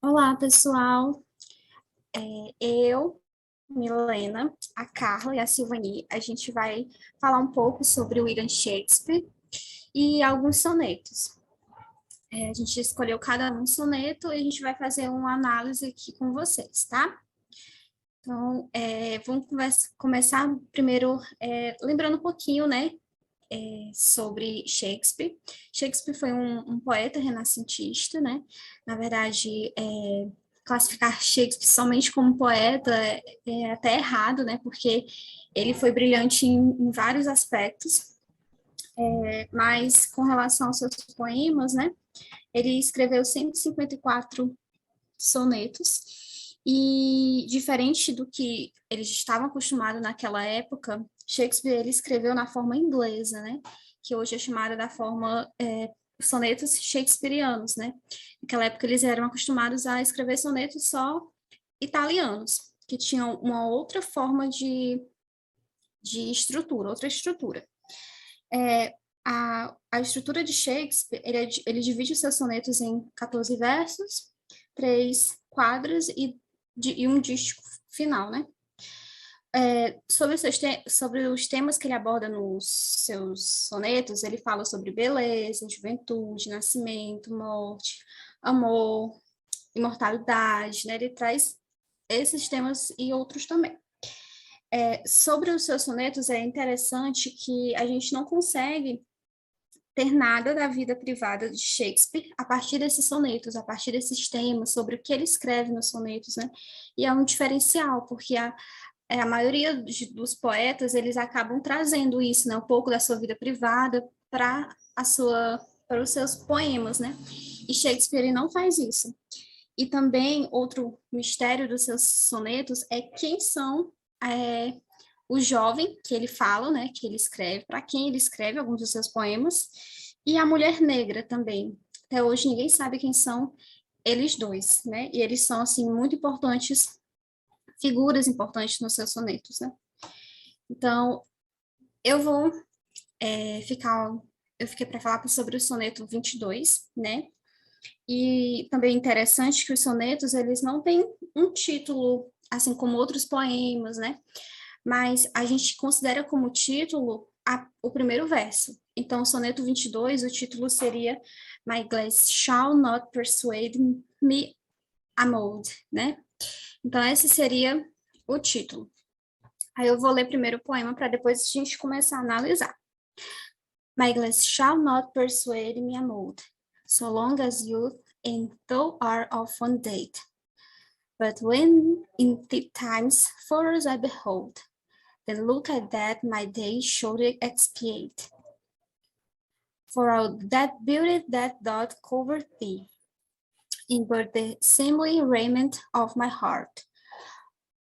Olá, pessoal. Eu, Milena, a Carla e a Silvani, a gente vai falar um pouco sobre o William Shakespeare e alguns sonetos. A gente escolheu cada um soneto e a gente vai fazer uma análise aqui com vocês, tá? Então, vamos começar primeiro lembrando um pouquinho, né, sobre Shakespeare. Shakespeare foi um poeta renascentista, né? Na verdade, classificar Shakespeare somente como poeta é até errado, né? Porque ele foi brilhante em vários aspectos, mas com relação aos seus poemas, né? Ele escreveu 154 sonetos e diferente do que eles estavam acostumados naquela época, Shakespeare ele escreveu na forma inglesa, né? Que hoje é chamada da forma sonetos shakespearianos, né? Naquela época eles eram acostumados a escrever sonetos só italianos, que tinham uma outra forma de estrutura, outra estrutura. A estrutura de Shakespeare, ele divide os seus sonetos em 14 versos, três quadras e um dístico final, né? Sobre os temas que ele aborda nos seus sonetos, ele fala sobre beleza, juventude, nascimento, morte, amor, imortalidade, né? Ele traz esses temas e outros também. Sobre os seus sonetos, é interessante que a gente não consegue ter nada da vida privada de Shakespeare a partir desses sonetos, a partir desses temas, sobre o que ele escreve nos sonetos, né? E é um diferencial, porque a maioria dos poetas, eles acabam trazendo isso, né? Um pouco da sua vida privada para os seus poemas, né? E Shakespeare ele não faz isso. E também outro mistério dos seus sonetos é quem são é, o jovem que ele fala, né, que ele escreve, para quem ele escreve alguns dos seus poemas, e a mulher negra também. Até hoje ninguém sabe quem são eles dois, né? E eles são assim muito importantes, figuras importantes nos seus sonetos, né? Então, eu vou ficar eu fiquei para falar sobre o soneto 22, né? E também é interessante que os sonetos, eles não têm um título, assim como outros poemas, né? Mas a gente considera como título o primeiro verso. Então, o soneto 22, o título seria My glass shall not persuade me a mold, né? Então, esse seria o título. Aí eu vou ler primeiro o poema para depois a gente começar a analisar. My glass shall not persuade me a mold, so long as youth and thou are of one date. But when in times furrows I behold, then look at that my days should expiate. For all that beauty that doth cover thee, in but the seemly raiment of my heart,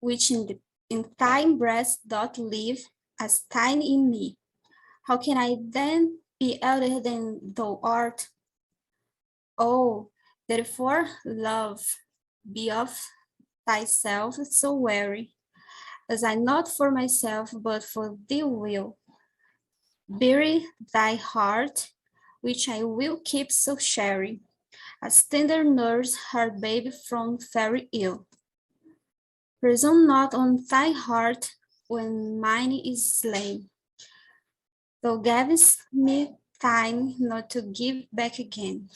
which in thy breast doth live as thine in me. How can I then be elder than thou art? Oh, therefore, love, be of thyself so weary, as I not for myself, but for thee will. Bury thy heart, which I will keep so chary, as tender nurse her baby from very ill. Presume not on thy heart when mine is slain. Thou gavest me thine not to give back again.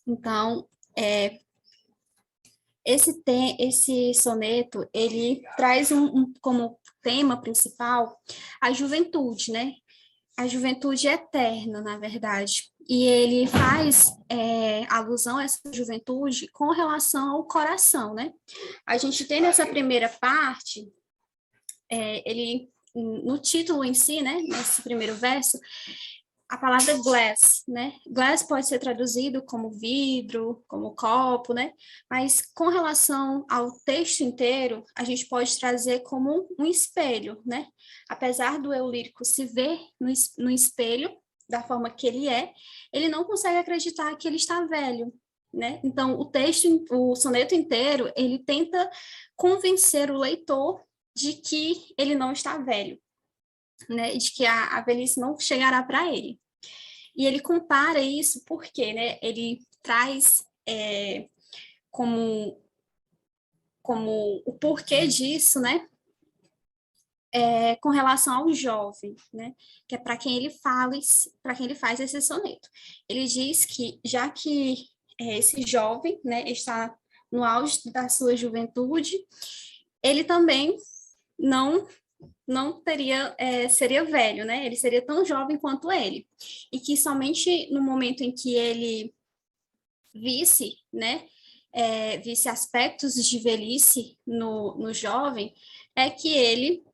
Então, esse soneto, ele traz como tema principal a juventude, né? A juventude eterna, na verdade. E ele faz alusão a essa juventude com relação ao coração, né? A gente tem nessa primeira parte, ele no título em si, né? Nesse primeiro verso, a palavra glass, né? Glass pode ser traduzido como vidro, como copo, né? Mas com relação ao texto inteiro, a gente pode trazer como um espelho, né? Apesar do eu lírico se ver no espelho da forma que ele não consegue acreditar que ele está velho, né? Então, o soneto inteiro, ele tenta convencer o leitor de que ele não está velho, né? De que a velhice não chegará para ele. E ele compara isso porque, né? Ele traz como o porquê disso, né? Com relação ao jovem, né? Que é para quem ele fala, para quem ele faz esse soneto. Ele diz que já que esse jovem, né, está no auge da sua juventude, ele também não teria seria velho, né? Ele seria tão jovem quanto ele, e que somente no momento em que ele visse, né, visse aspectos de velhice no jovem, é que ele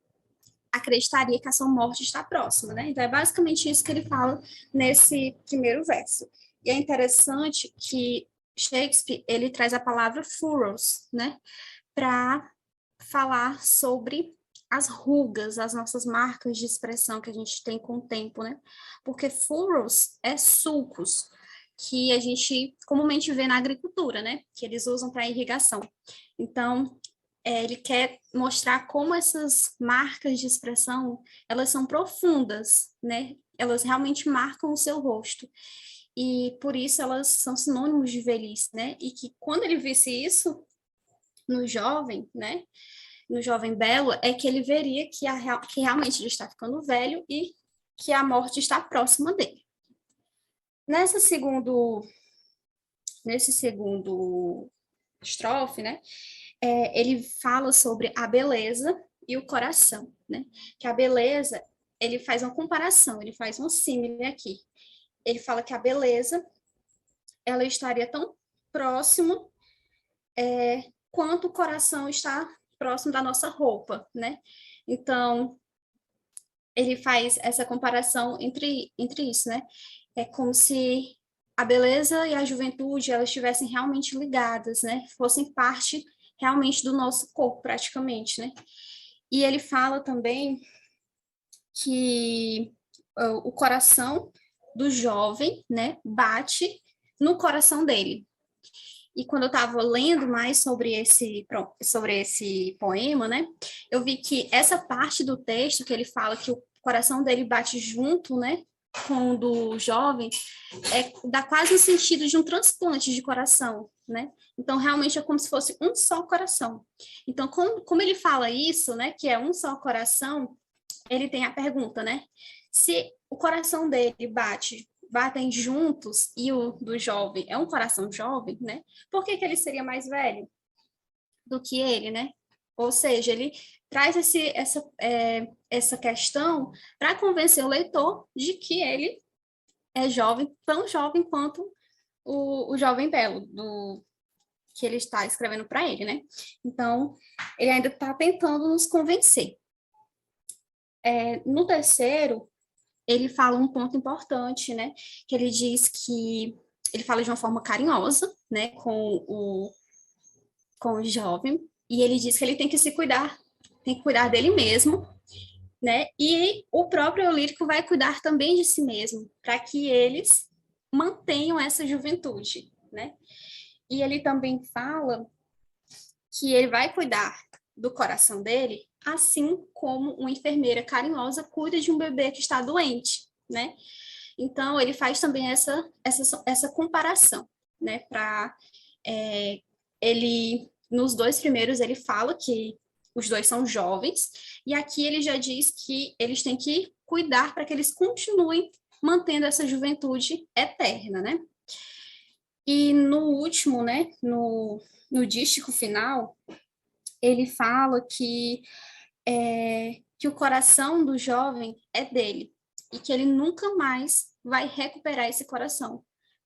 acreditaria que a sua morte está próxima, né? Então é basicamente isso que ele fala nesse primeiro verso. E é interessante que Shakespeare ele traz a palavra furrows, né, para falar sobre as rugas, as nossas marcas de expressão que a gente tem com o tempo, né? Porque furrows é sulcos que a gente comumente vê na agricultura, né? Que eles usam para irrigação. Então, ele quer mostrar como essas marcas de expressão, elas são profundas, né? Elas realmente marcam o seu rosto. E por isso elas são sinônimos de velhice, né? E que quando ele visse isso no jovem, né? No jovem belo, é que ele veria que realmente ele está ficando velho e que a morte está próxima dele. Nesse segundo estrofe, né? Ele fala sobre a beleza e o coração, né? Que a beleza, ele faz uma comparação, ele faz um símile aqui. Ele fala que a beleza, ela estaria tão próximo quanto o coração está próximo da nossa roupa, né? Então, ele faz essa comparação entre isso, né? É como se a beleza e a juventude, elas estivessem realmente ligadas, né? Fossem parte realmente do nosso corpo, praticamente, né? E ele fala também que o coração do jovem, né, bate no coração dele. E quando eu estava lendo mais sobre esse poema, né, eu vi que essa parte do texto que ele fala que o coração dele bate junto, né, com o do jovem, dá quase o sentido de um transplante de coração, né? Então, realmente é como se fosse um só coração. Então, como ele fala isso, né, que é um só coração, ele tem a pergunta, né? Se o coração dele batem juntos e o do jovem é um coração jovem, né? Por que que ele seria mais velho do que ele, né? Ou seja, ele traz essa questão para convencer o leitor de que ele é jovem, tão jovem quanto o jovem belo, que ele está escrevendo para ele, né? Então, ele ainda está tentando nos convencer. No terceiro, ele fala um ponto importante, né? Que ele diz que ele fala de uma forma carinhosa, né? Com o jovem, e ele diz que ele tem que se cuidar, tem que cuidar dele mesmo, né? E o próprio lírico vai cuidar também de si mesmo, para que eles mantenham essa juventude, né? E ele também fala que ele vai cuidar do coração dele, assim como uma enfermeira carinhosa cuida de um bebê que está doente, né? Então, ele faz também essa comparação, né? Ele, nos dois primeiros, ele fala que os dois são jovens, e aqui ele já diz que eles têm que cuidar para que eles continuem mantendo essa juventude eterna, né? E no último, né, no dístico final, ele fala que o coração do jovem é dele e que ele nunca mais vai recuperar esse coração.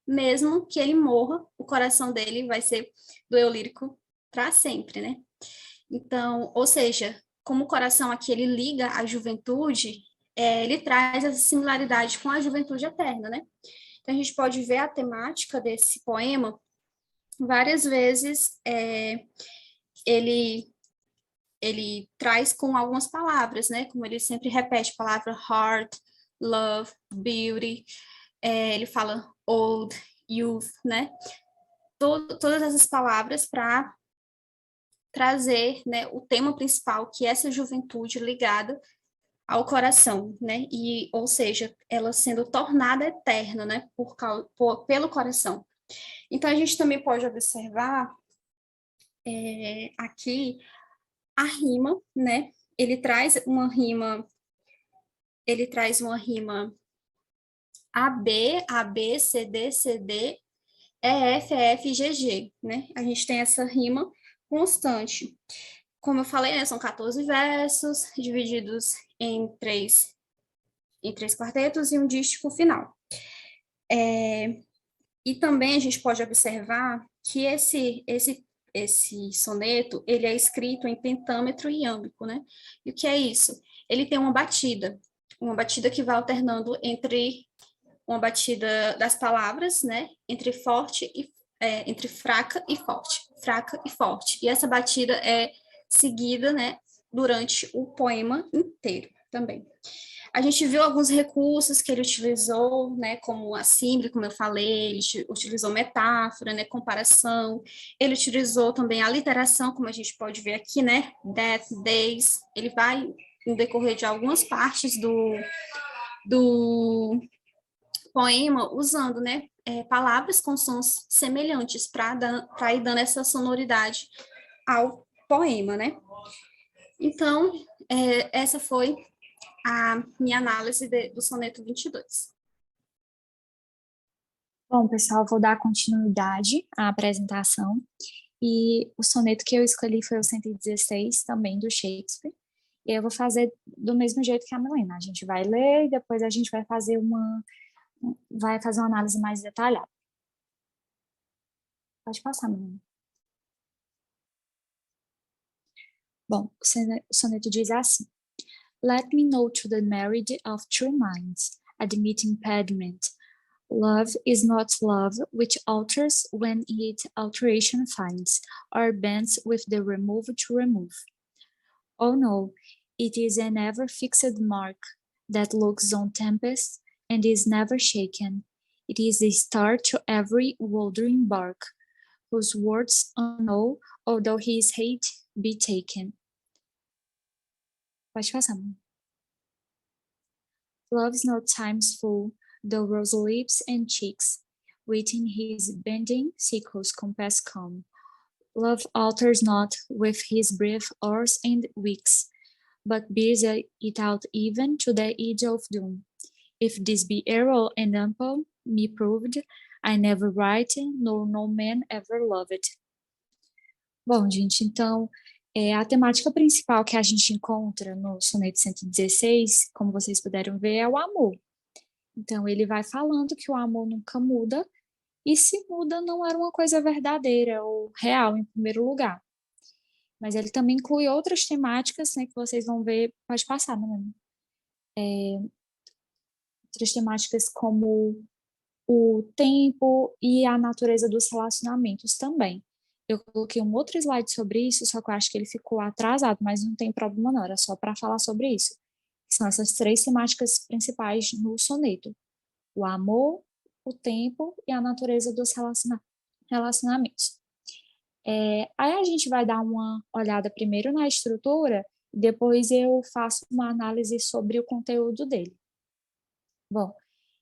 Mesmo que ele morra, o coração dele vai ser do eu lírico para sempre, né? Então, ou seja, como o coração aqui ele liga à juventude, ele traz essa similaridade com a juventude eterna, né? Então, a gente pode ver a temática desse poema várias vezes. Ele traz com algumas palavras, né? Como ele sempre repete, a palavra heart, love, beauty, ele fala old, youth, né? Todas essas palavras para trazer, né, o tema principal, que é essa juventude ligada ao coração, né? E, ou seja, ela sendo tornada eterna, né? Pelo coração. Então, a gente também pode observar aqui a rima, né? Ele traz uma rima AB, CD, CD, EF, EF, GG, né? A gente tem essa rima constante. Como eu falei, né, são 14 versos, divididos em três quartetos e um dístico final. E também a gente pode observar que esse soneto, ele é escrito em pentâmetro e âmbico, né? E o que é isso? Ele tem uma batida que vai alternando entre uma batida das palavras, né? Entre fraca e forte. E essa batida é seguida, né? Durante o poema inteiro também. A gente viu alguns recursos que ele utilizou, né, como a símbole, como eu falei, ele utilizou metáfora, né, comparação, ele utilizou também a literação, como a gente pode ver aqui, né, that, days, ele vai no decorrer de algumas partes do poema usando, né, palavras com sons semelhantes para ir dando essa sonoridade ao poema, né. Então, essa foi a minha análise do soneto 22. Bom, pessoal, vou dar continuidade à apresentação. E o soneto que eu escolhi foi o 116, também do Shakespeare. E eu vou fazer do mesmo jeito que a Milena. A gente vai ler e depois a gente vai fazer uma análise mais detalhada. Pode passar, Milena. Bom, o soneto diz assim: Let me know to the marriage of true minds, admit impediment. Love is not love which alters when it alteration finds, or bends with the remover to remove. Oh no, it is an ever fixed mark that looks on tempest and is never shaken. It is a star to every wandering bark, whose words unknown, although his hate be taken. Pode passar, mãe. Love's no time's full, though rose lips and cheeks, within his bending sickles compass calm. Love alters not with his brief hours and weeks, but bears it out even to the age of doom. If this be error and ample me proved, I never write, nor no man ever loved. Bom, gente, então, a temática principal que a gente encontra no soneto 116, como vocês puderam ver, é o amor. Então, ele vai falando que o amor nunca muda, e se muda não era uma coisa verdadeira ou real, em primeiro lugar. Mas ele também inclui outras temáticas, né, que vocês vão ver, pode passar, né? Outras temáticas como o tempo e a natureza dos relacionamentos também. Eu coloquei um outro slide sobre isso, só que eu acho que ele ficou atrasado, mas não tem problema não, era só para falar sobre isso. São essas três temáticas principais no soneto: o amor, o tempo e a natureza dos relacionamentos. Aí a gente vai dar uma olhada primeiro na estrutura, depois eu faço uma análise sobre o conteúdo dele. Bom,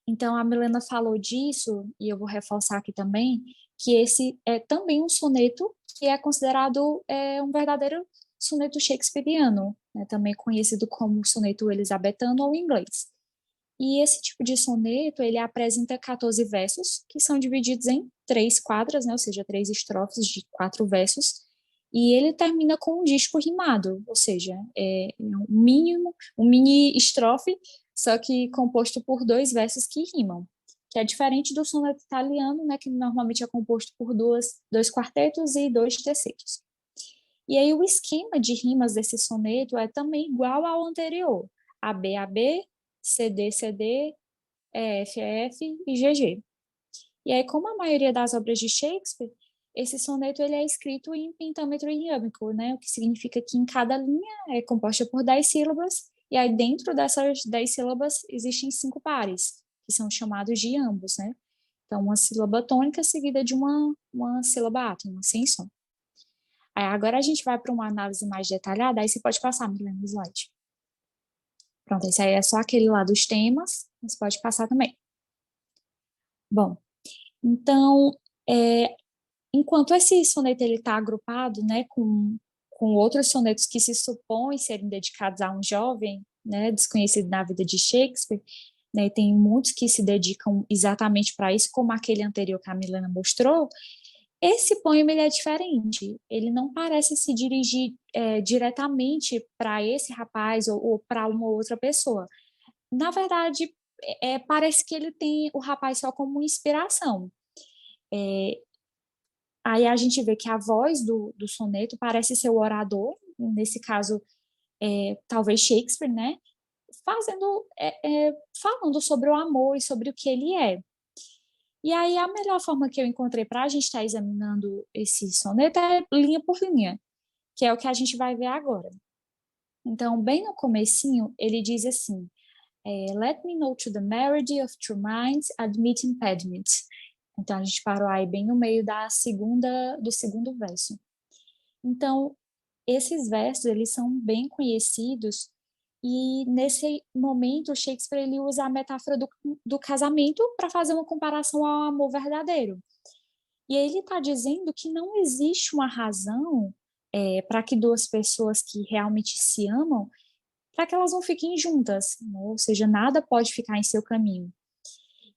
então a Milena falou disso, e eu vou reforçar aqui também, que esse é também um soneto que é considerado um verdadeiro soneto shakespeariano, né, também conhecido como soneto elizabetano ou inglês. E esse tipo de soneto, ele apresenta 14 versos, que são divididos em 3 quadras, né, ou seja, 3 estrofes de 4 versos, e ele termina com um disco rimado, ou seja, um mini estrofe, só que composto por 2 versos que rimam, que é diferente do soneto italiano, né, que normalmente é composto por 2 quartetos e 2 tercetos. E aí o esquema de rimas desse soneto é também igual ao anterior: AB, AB, CD, CD, EF, EF e GG. E aí, como a maioria das obras de Shakespeare, esse soneto ele é escrito em pentâmetro iâmico, né? O que significa que em cada linha é composta por 10 sílabas, e aí dentro dessas 10 sílabas existem 5 pares, que são chamados de iambos, né? Então, uma sílaba tônica seguida de uma sílaba átona, sem som. Aí, agora a gente vai para uma análise mais detalhada, aí você pode passar, Milena, no slide. Pronto, esse aí é só aquele lá dos temas, você pode passar também. Bom, então, enquanto esse soneto ele está agrupado, né, com outros sonetos que se supõem serem dedicados a um jovem, né, desconhecido na vida de Shakespeare, né, tem muitos que se dedicam exatamente para isso, como aquele anterior que a Milena mostrou. Esse poema ele é diferente, ele não parece se dirigir diretamente para esse rapaz ou para uma outra pessoa. Na verdade, parece que ele tem o rapaz só como inspiração. É, Aí a gente vê que a voz do soneto parece ser o orador, nesse caso, talvez Shakespeare, né? Falando sobre o amor e sobre o que ele é. E aí a melhor forma que eu encontrei para a gente estar examinando esse soneto é linha por linha, que é o que a gente vai ver agora. Então, bem no comecinho, ele diz assim: Let me know to the melody of true minds, admit impediments. Então, a gente parou aí bem no meio do segundo verso. Então, esses versos, eles são bem conhecidos e, nesse momento, Shakespeare ele usa a metáfora do casamento para fazer uma comparação ao amor verdadeiro. E ele está dizendo que não existe uma razão para que duas pessoas que realmente se amam, para que elas não fiquem juntas, né? Ou seja, nada pode ficar em seu caminho.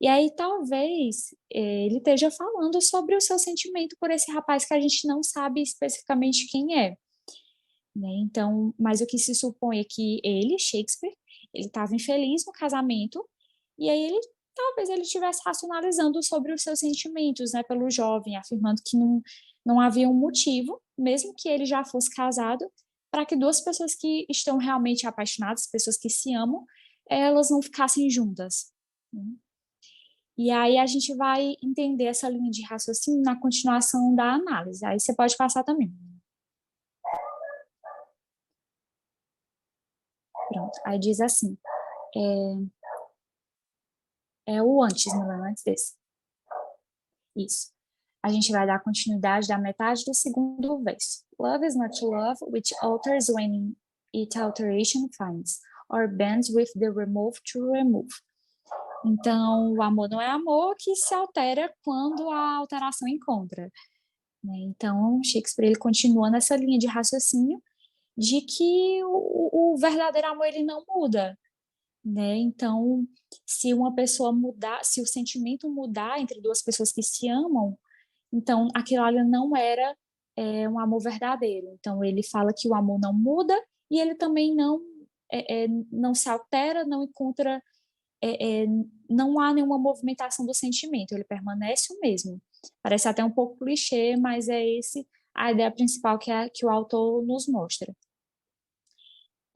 E aí talvez ele esteja falando sobre o seu sentimento por esse rapaz que a gente não sabe especificamente quem é, né? Então, mas o que se supõe é que ele, Shakespeare, ele estava infeliz no casamento e aí talvez ele estivesse racionalizando sobre os seus sentimentos, né, pelo jovem, afirmando que não havia um motivo, mesmo que ele já fosse casado, para que duas pessoas que estão realmente apaixonadas, pessoas que se amam, elas não ficassem juntas, né? E aí a gente vai entender essa linha de raciocínio na continuação da análise. Aí você pode passar também. Pronto. Aí diz assim, o antes, não é antes desse. Isso. A gente vai dar continuidade da metade do segundo verso. Love is not love, which alters when it alteration finds, or bends with the remove to remove. Então, o amor não é amor que se altera quando a alteração encontra, né? Então, Shakespeare ele continua nessa linha de raciocínio de que o verdadeiro amor ele não muda, né? Então, se uma pessoa mudar, se o sentimento mudar entre duas pessoas que se amam, então aquilo ali não era um amor verdadeiro. Então, ele fala que o amor não muda e ele também não se altera, não encontra, não há nenhuma movimentação do sentimento, ele permanece o mesmo. Parece até um pouco clichê, mas é esse a ideia principal que o autor nos mostra.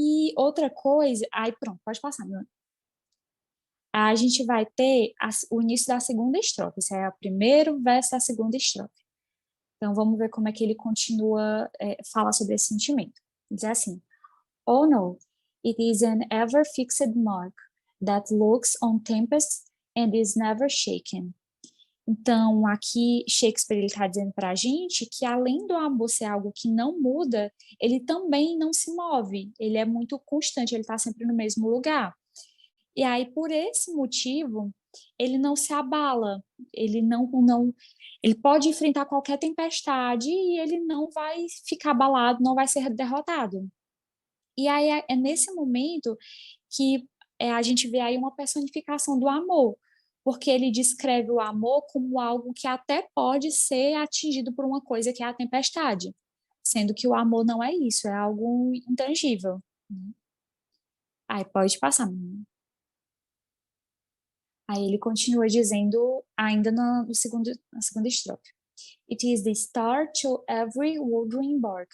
E outra coisa, aí pronto, pode passar, meu. A gente vai ter o início da segunda estrofe, esse é o primeiro verso da segunda estrofe. Então vamos ver como é que ele continua, fala sobre esse sentimento. Diz assim: Oh no, it is an ever fixed mark that looks on tempests and is never shaken. Então, aqui Shakespeare está dizendo para a gente que, além do amor ser algo que não muda, ele também não se move, ele é muito constante, ele está sempre no mesmo lugar. E aí, por esse motivo, ele não se abala, ele pode enfrentar qualquer tempestade e ele não vai ficar abalado, não vai ser derrotado. E aí é nesse momento que a gente vê aí uma personificação do amor, porque ele descreve o amor como algo que até pode ser atingido por uma coisa que é a tempestade, sendo que o amor não é isso, é algo intangível. Aí pode passar. Aí ele continua dizendo, ainda na segunda estrofe. It is the star to every wandering bark,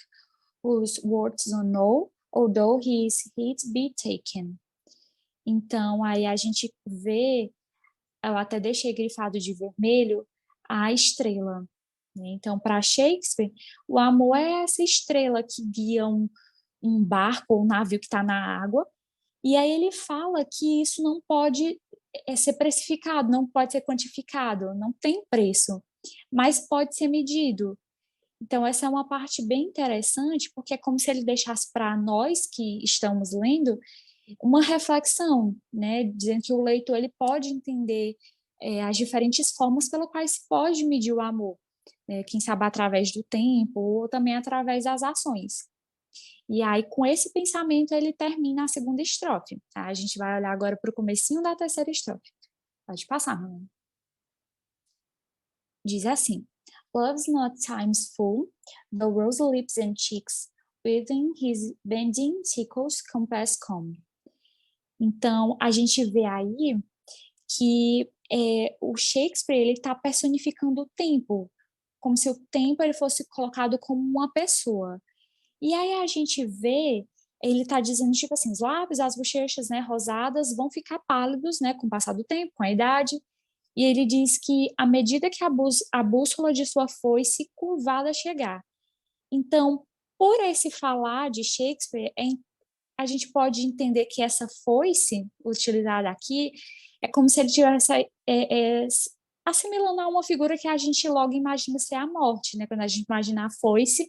whose words don't know, although his heat be taken. Então, aí a gente vê, eu até deixei grifado de vermelho, a estrela, né? Então, para Shakespeare, o amor é essa estrela que guia um barco ou um navio que está na água, e aí ele fala que isso não pode ser precificado, não pode ser quantificado, não tem preço, mas pode ser medido. Então, essa é uma parte bem interessante, porque é como se ele deixasse para nós que estamos lendo uma reflexão, né, dizendo que o leitor ele pode entender as diferentes formas pelas quais se pode medir o amor. quem sabe através do tempo ou também através das ações. E aí, com esse pensamento, ele termina a segunda estrofe. Tá? A gente vai olhar agora para o comecinho da terceira estrofe. Pode passar, Manu. Diz assim: Love's not time's full, the rose lips and cheeks, within his bending sickles compass come. Então, a gente vê aí que o Shakespeare ele está personificando o tempo, como se o tempo ele fosse colocado como uma pessoa. E aí a gente vê, ele está dizendo, tipo assim, os lábios, as bochechas, né, rosadas, vão ficar pálidos, né, com o passar do tempo, com a idade. E ele diz que à medida que a bússola de sua foice curvada chegar. Então, por esse falar de Shakespeare, a gente pode entender que essa foice utilizada aqui é como se ele estivesse assimilando a uma figura que a gente logo imagina ser a morte, né? Quando a gente imagina a foice,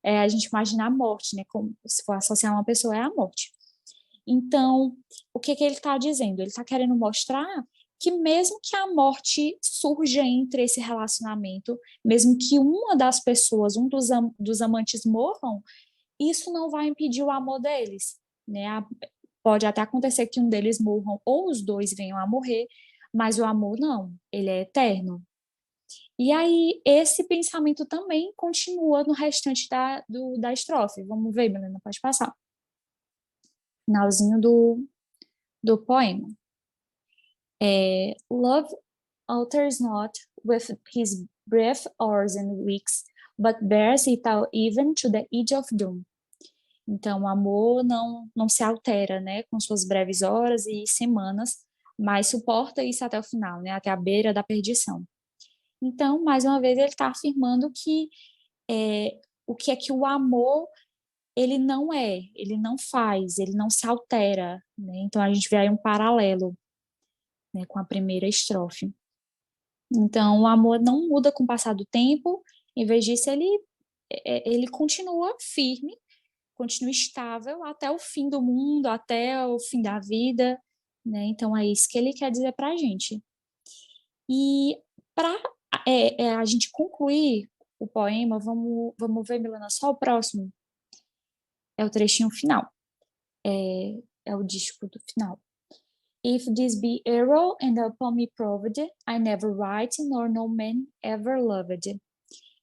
a gente imagina a morte, né? Como se for associar uma pessoa é a morte. Então, o que ele está dizendo? Ele está querendo mostrar que mesmo que a morte surja entre esse relacionamento, mesmo que uma das pessoas, dos amantes morram, isso não vai impedir o amor deles, né? Pode até acontecer que um deles morram ou os dois venham a morrer, mas o amor não, ele é eterno. E aí, esse pensamento também continua no restante da estrofe. Vamos ver, Milena, pode passar. Finalzinho do poema. Love alters not with his brief hours and weeks, but bears it out even to the edge of doom. Então, o amor não se altera, né, com suas breves horas e semanas, mas suporta isso até o final, né, até a beira da perdição. Então, mais uma vez, ele está afirmando que o que é que o amor ele não faz, ele não se altera, né? Então a gente vê aí um paralelo, né, com a primeira estrofe. Então o amor não muda com o passar do tempo, em vez disso ele continua firme, continua estável até o fim do mundo, até o fim da vida, né? Então é isso que ele quer dizer para a gente. E para a gente concluir o poema, vamos ver, Milena, só o próximo. É o trechinho final. É o disco do final. If this be error and upon me proved, I never write, nor no man ever loved.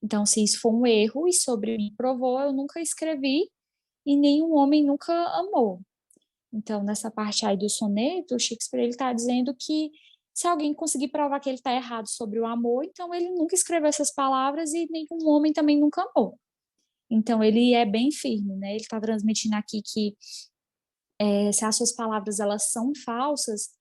Então, se isso for um erro e sobre mim provou, eu nunca escrevi e nenhum homem nunca amou. Então, nessa parte aí do soneto, o Shakespeare está dizendo que se alguém conseguir provar que ele está errado sobre o amor, então ele nunca escreveu essas palavras e nenhum homem também nunca amou. Então, ele é bem firme, né? Ele está transmitindo aqui que se as suas palavras elas são falsas,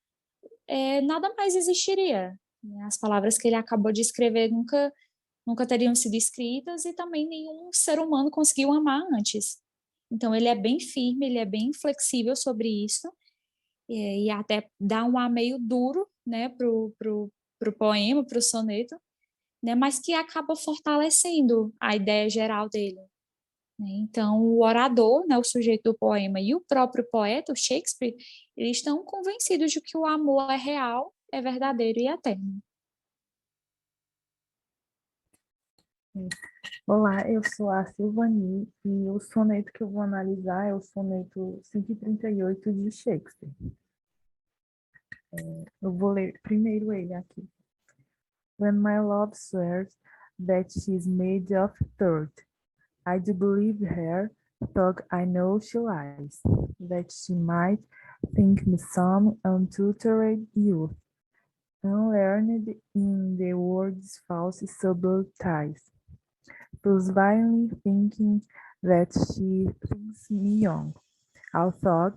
nada mais existiria. Né? As palavras que ele acabou de escrever nunca teriam sido escritas e também nenhum ser humano conseguiu amar antes. Então, ele é bem firme, ele é bem flexível sobre isso e até dá um ar meio duro, né, pro poema, pro soneto, né, mas que acaba fortalecendo a ideia geral dele. Né? Então, o orador, né, o sujeito do poema e o próprio poeta, o Shakespeare, eles estão convencidos de que o amor é real, é verdadeiro e eterno. Olá, eu sou a Silvani e o soneto que eu vou analisar é o soneto 138 de Shakespeare. Eu vou ler primeiro ele aqui. When my love swears that she's made of dirt, I do believe her, though I know she lies, that she might think me some untutored youth, unlearned in the world's false subtleties, thus violently thinking that she thinks me young, although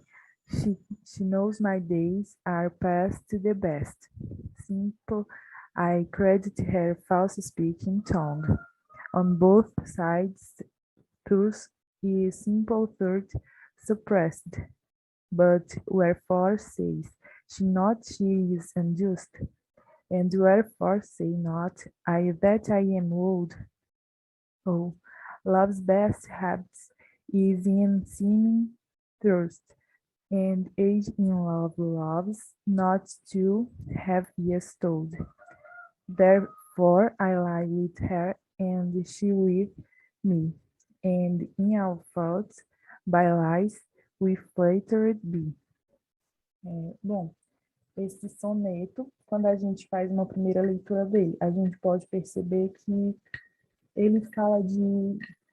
she knows my days are past the best. Simple, I credit her false-speaking tongue. On both sides, truth is simple truth suppressed. But wherefore says she not she is unjust? And wherefore say not I that I am old? Oh, love's best habits is in seeming thirst, and age in love loves not to have years told. Therefore I lie with her and she with me, and in our thoughts, by lies, we flattered be. Bom, esse soneto, quando a gente faz uma primeira leitura dele, a gente pode perceber que ele fala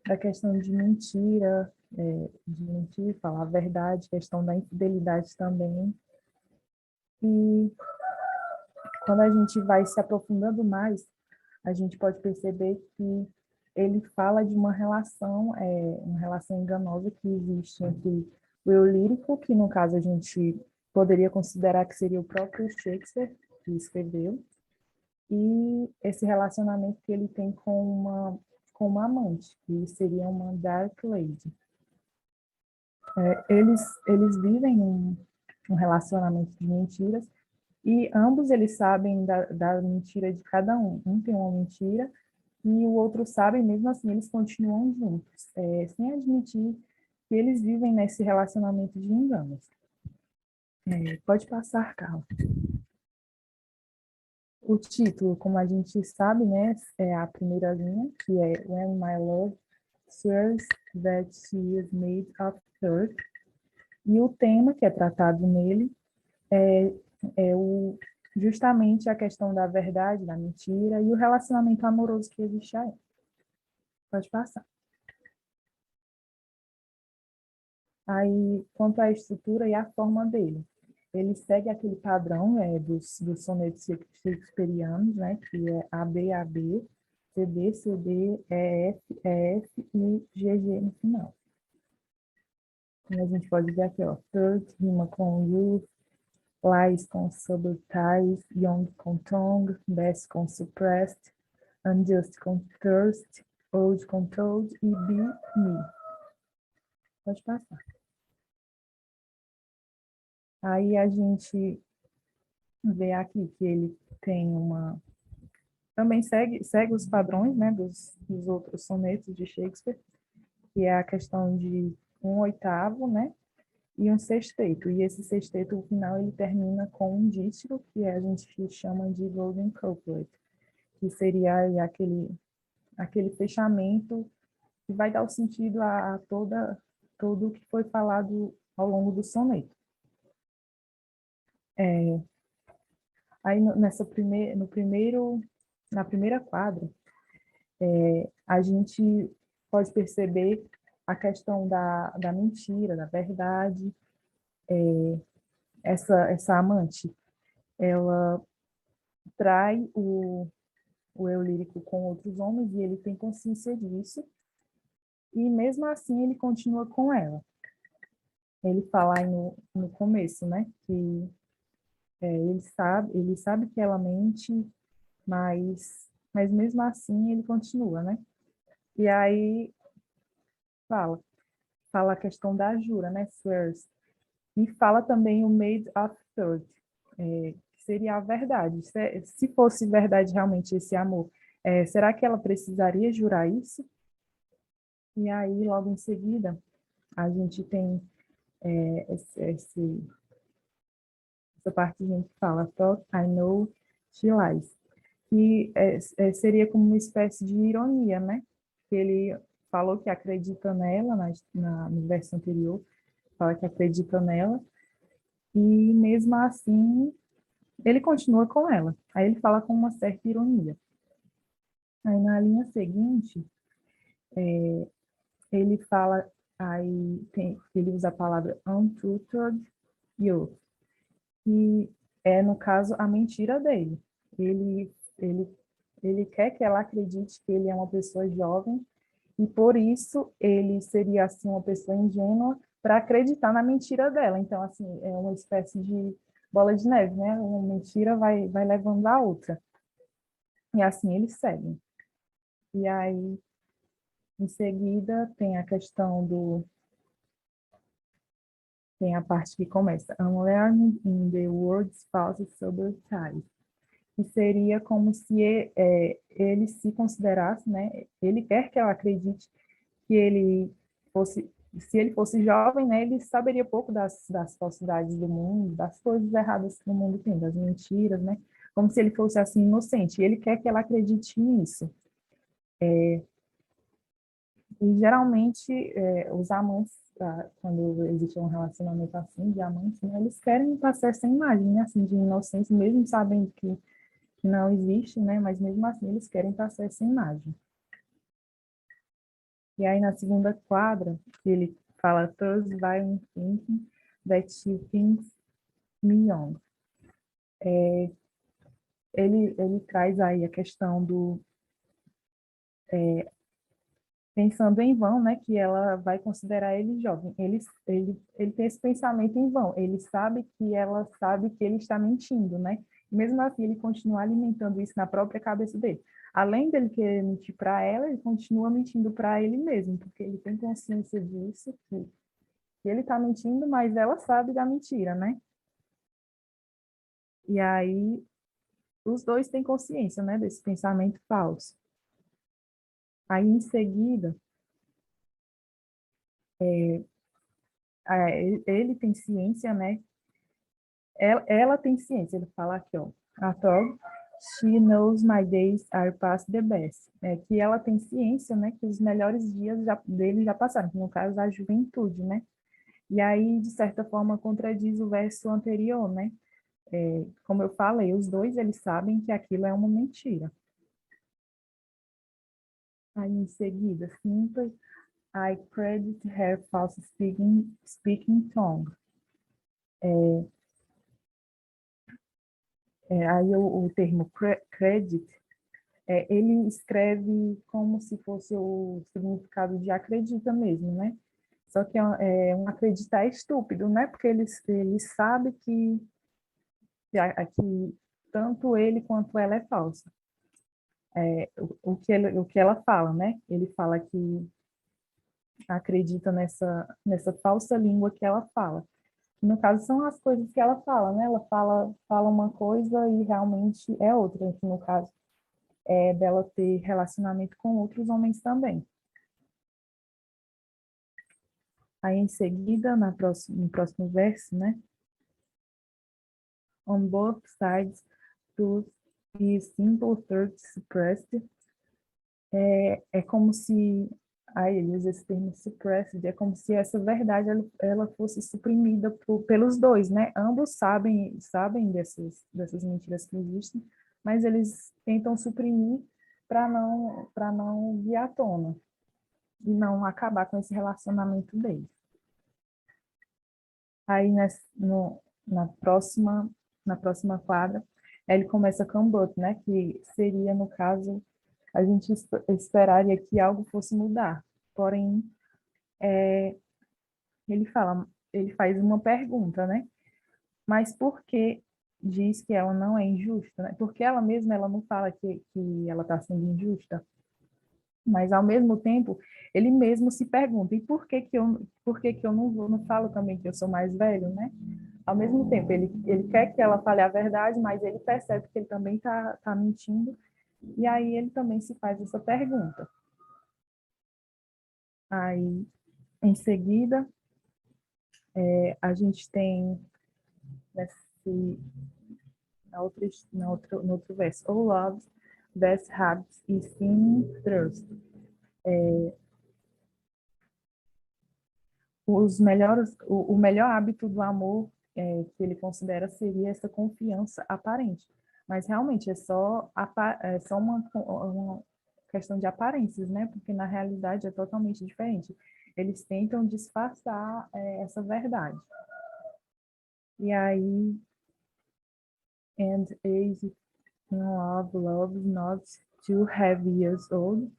da questão de mentir, falar a verdade, questão da infidelidade também. E quando a gente vai se aprofundando mais, a gente pode perceber que ele fala de uma relação enganosa que existe entre o eu lírico, que no caso a gente poderia considerar que seria o próprio Shakespeare, que escreveu, e esse relacionamento que ele tem com uma amante, que seria uma Dark Lady. Eles vivem um relacionamento de mentiras, e ambos eles sabem da mentira de cada um. Um tem uma mentira e o outro sabe, e mesmo assim eles continuam juntos, sem admitir que eles vivem nesse relacionamento de enganos. Pode passar, Carla. O título, como a gente sabe, né, é a primeira linha, que é When My Love Swears That She Is Made of Earth. E o tema que é tratado nele é justamente a questão da verdade, da mentira e o relacionamento amoroso que existe aí. Pode passar. Aí, quanto à estrutura e à forma dele, ele segue aquele padrão dos sonetos shakespearianos, né, que é ABAB, CD, CD, EF, EF e GG no final. E a gente pode ver aqui, ó, third rima com youth, lies com subties, young com tongue, best com suppressed, unjust com thirst, old com told e be me. Pode passar. Aí a gente vê aqui que ele tem também segue os padrões, né, dos outros sonetos de Shakespeare, que é a questão de um oitavo, né, e um sexteto. E esse sexteto, no final, ele termina com um dístico, que a gente chama de golden couplet, que seria aí aquele fechamento que vai dar o sentido a todo o que foi falado ao longo do soneto. Aí na primeira quadra, a gente pode perceber a questão da mentira, da verdade. Essa amante, ela trai o eu lírico com outros homens e ele tem consciência disso. E mesmo assim ele continua com ela. Ele fala aí no começo, né, que ele sabe que ela mente, mas mesmo assim ele continua, né? E aí fala a questão da jura, né, swears, e fala também o made of third, que seria a verdade. Se fosse verdade realmente esse amor, será que ela precisaria jurar isso? E aí, logo em seguida, a gente tem essa parte que a gente fala, thought I know she lies, que seria como uma espécie de ironia, né? Que ele falou que acredita nela, no verso anterior, fala que acredita nela, e mesmo assim ele continua com ela. Aí ele fala com uma certa ironia. Aí na linha seguinte, ele fala, ele usa a palavra untutored youth, que é, no caso, a mentira dele. Ele, ele, ele quer que ela acredite que ele é uma pessoa jovem e, por isso, ele seria, assim, uma pessoa ingênua para acreditar na mentira dela. Então, assim, é uma espécie de bola de neve, né? Uma mentira vai levando a outra. E assim eles seguem. E aí, em seguida, tem a questão tem a parte que começa I'm learning in the world's false subtleties, que seria como se ele se considerasse, né? Ele quer que ela acredite que ele fosse, se ele fosse jovem, né? Ele saberia pouco das falsidades do mundo, das coisas erradas que o mundo tem, das mentiras, né? Como se ele fosse assim inocente. E ele quer que ela acredite nisso. E geralmente os amantes, quando existe um relacionamento assim, de amantes, né, eles querem passar essa imagem, né, assim, de inocência, mesmo sabendo que não existe, né, mas mesmo assim eles querem passar essa imagem. E aí na segunda quadra, ele fala, Thus violent thinking that she thinks me young. Ele traz aí a questão do pensando em vão, né, que ela vai considerar ele jovem. Ele tem esse pensamento em vão. Ele sabe que ela sabe que ele está mentindo, né? E mesmo assim, ele continua alimentando isso na própria cabeça dele. Além dele querer mentir para ela, ele continua mentindo para ele mesmo, porque ele tem consciência disso, que ele está mentindo, mas ela sabe da mentira, né? E aí, os dois têm consciência, né, desse pensamento falso. Aí, em seguida, ele tem ciência, né? Ela tem ciência, ele fala aqui, ó. A Thor, she knows my days are past the best. É que ela tem ciência, né, que os melhores dias dele já passaram, que no caso a juventude, né? E aí, de certa forma, contradiz o verso anterior, né? Como eu falei, os dois, eles sabem que aquilo é uma mentira. Aí, em seguida, simples, I credit her false speaking tongue. Aí o termo credit, ele escreve como se fosse o significado de acredita mesmo, né? Só que um acreditar estúpido, né? Porque ele sabe que tanto ele quanto ela é falsa. O que ela fala, né? Ele fala que acredita nessa falsa língua que ela fala. No caso, são as coisas que ela fala, né? Ela fala uma coisa e realmente é outra, que no caso é dela ter relacionamento com outros homens também. Aí, em seguida, no próximo verso, né? On both sides, truth is simple truth suppressed. É como se, aí ele usa esse termo suppressed, é como se essa verdade ela fosse suprimida pelos dois, né? Ambos sabem dessas mentiras que existem, mas eles tentam suprimir para não vir à tona e não acabar com esse relacionamento deles. Aí na próxima quadra, ele começa com but, né? Que seria, no caso, a gente esperaria que algo fosse mudar. Porém, ele faz uma pergunta, né? Mas por que diz que ela não é injusta, né? Porque ela mesma ela não fala que ela está sendo injusta, mas ao mesmo tempo ele mesmo se pergunta, e por que que eu não falo também que eu sou mais velho, né? Ao mesmo tempo, ele quer que ela fale a verdade, mas ele percebe que ele também tá mentindo, e aí ele também se faz essa pergunta. Aí, em seguida, a gente tem nesse, no outro verso, Oh, love, best habits is seeming trust. O melhor hábito do amor que ele considera seria essa confiança aparente. Mas realmente é só uma questão de aparências, né? Porque na realidade é totalmente diferente. Eles tentam disfarçar essa verdade. E aí, and age in love not too heavy years old.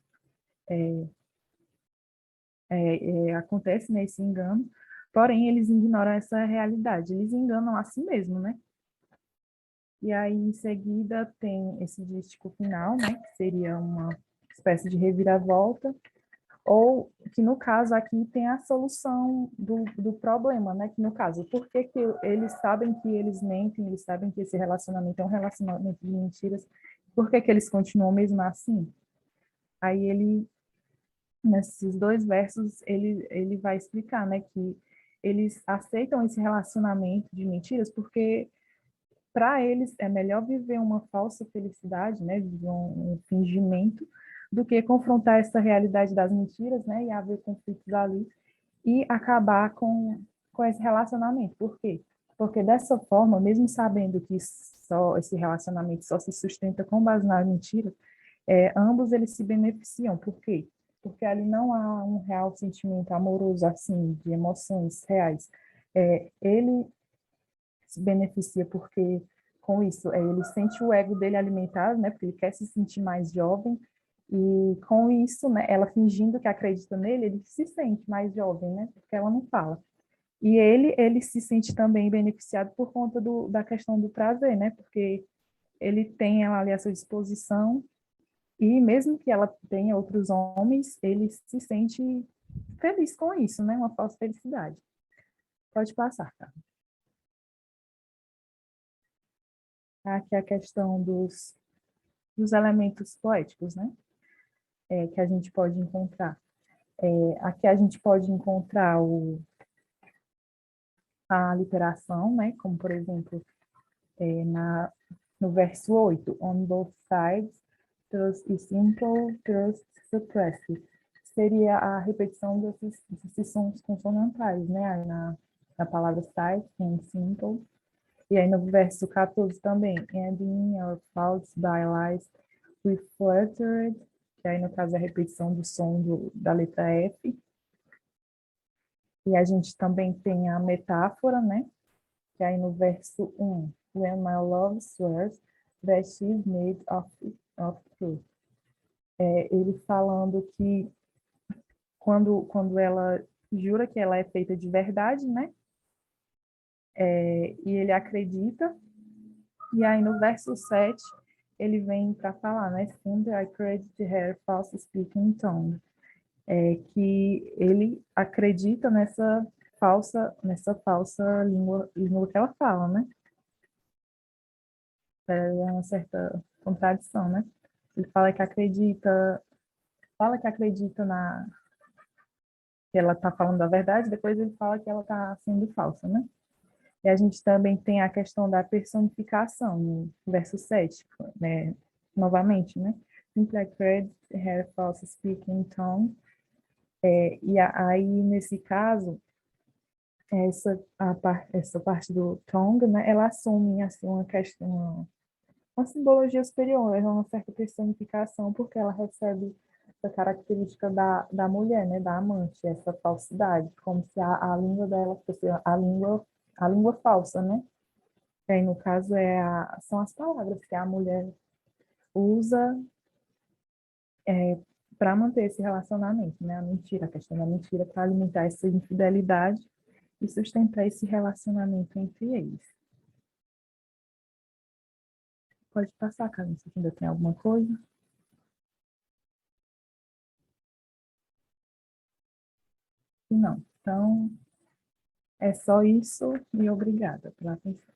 Acontece, né, esse engano, porém eles ignoram essa realidade, eles enganam a si mesmo, né? E aí, em seguida, tem esse dístico final, né, que seria uma espécie de reviravolta, ou que, no caso, aqui tem a solução do problema, né, que, no caso, por que que eles sabem que eles mentem, eles sabem que esse relacionamento é um relacionamento de mentiras, por que que eles continuam mesmo assim? Aí nesses dois versos, ele vai explicar, né, que eles aceitam esse relacionamento de mentiras porque para eles é melhor viver uma falsa felicidade, né, viver um fingimento, do que confrontar essa realidade das mentiras, né, e haver conflitos ali, e acabar com esse relacionamento. Por quê? Porque dessa forma, mesmo sabendo que só esse relacionamento só se sustenta com base na mentira, ambos eles se beneficiam. Por quê? Porque ali não há um real sentimento amoroso, assim, de emoções reais. Ele se beneficia porque, com isso, ele sente o ego dele alimentado, né, porque ele quer se sentir mais jovem, e com isso, né, ela fingindo que acredita nele, ele se sente mais jovem, né, porque ela não fala. E ele se sente também beneficiado por conta da questão do prazer, né, porque ele tem ela ali à sua disposição, e mesmo que ela tenha outros homens, ele se sente feliz com isso, né, uma falsa felicidade. Pode passar, tá? Aqui a questão dos elementos poéticos, né, que a gente pode encontrar. Aqui a gente pode encontrar a literação, né, como, por exemplo, no verso 8, on both sides, trust is simple, trust suppressed. Seria a repetição desses sons consonantais, né, aí na palavra side, em simple. E aí no verso 14 também, ending our faults by lies we fluttered, que aí no caso é a repetição do som da letra F. E a gente também tem a metáfora, né? Que aí no verso 1, when my love swears that she's made of truth. Ele falando que quando ela jura que ela é feita de verdade, né? E ele acredita. E aí no verso 7, ele vem para falar, né? Soon I credit her false speaking tongue. Que ele acredita nessa falsa língua que ela fala, né? É uma certa contradição, né? Ele fala que acredita que ela está falando a verdade, depois ele fala que ela está sendo falsa, né? E a gente também tem a questão da personificação, no verso 7, né? Novamente, né? Simply I credit her false speaking tongue. Aí, nesse caso, essa parte do tongue, né? Ela assume, assim, uma questão, uma simbologia superior, é uma certa personificação, porque ela recebe essa característica da mulher, né, da amante, essa falsidade, como se a língua dela fosse a língua falsa, né? E aí, no caso, são as palavras que a mulher usa para manter esse relacionamento, né? A questão da mentira, para alimentar essa infidelidade e sustentar esse relacionamento entre eles. Pode passar, Carmen, se ainda tem alguma coisa. Se não, então é só isso e obrigada pela atenção.